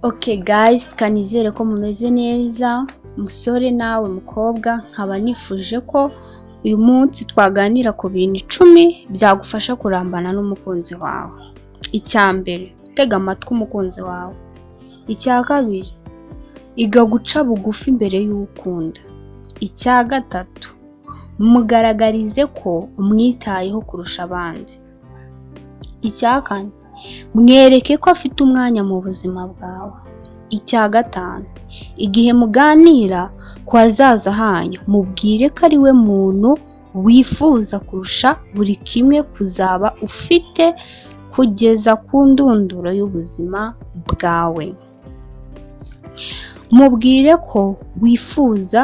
Okay guys, kanizere ko mumeze neza, musore nawe mukobwa, nkaba nifuje ko uyu munsi twaganira ku bintu 10 byagufasha kurambana n'umukunzi wawe. Icyambere, tega amatwi umukunzi wawe. Icya kabiri, iga guca bugufi imbere y'ukunda. Icya gatatu, mugaragarize ko umwitayeho kurusha abandi. Icya kane, mwereke ko afite umwanya mu buzima bwawe. Icya gatanu, igihe muganira ku hazaza hanyu, mubwire ko ari we muntu wifuza kurusha buri kimwe kuzaba ufite kugeza ku ndunduro y'ubuzima bwawe. Mubwire ko wifuza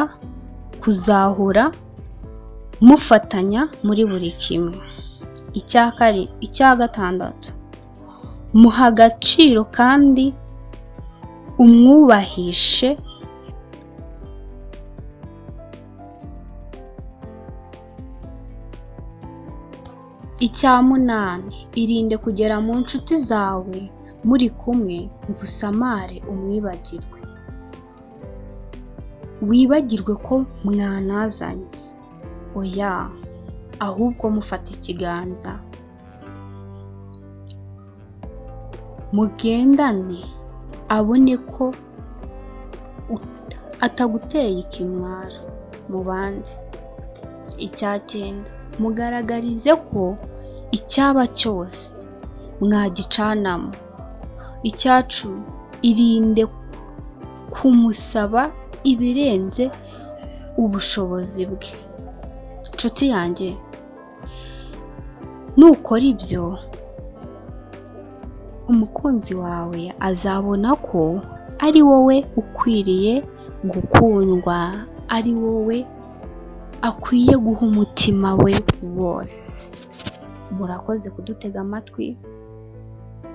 kuzahora mufatanya muri buri kimwe. Icya gatandatu, muha agaciro kandi umwubahishe. Icya munani, irinde kugera mu nshuti zawe muri kumwe ngo usamare umwibagirwe. Wibagirwe ko mwanazanye. Oya, ahubwo mufata ikiganza mugendane, abone ko ataguteye ikimwaro mu bandi. Icya cyenda, mugaragarize ko icyaba cyose mwagicanamo. Icya cumi, irinde kumusaba ibirenze ubushobozi bwe. Nshuti yanjye, nukora ibyo, umukunzi wawe azabona ko ari wowe ukwiriye gukundwa, ari wowe akwiye guha umutima we wose. Murakoze kudutega amatwi.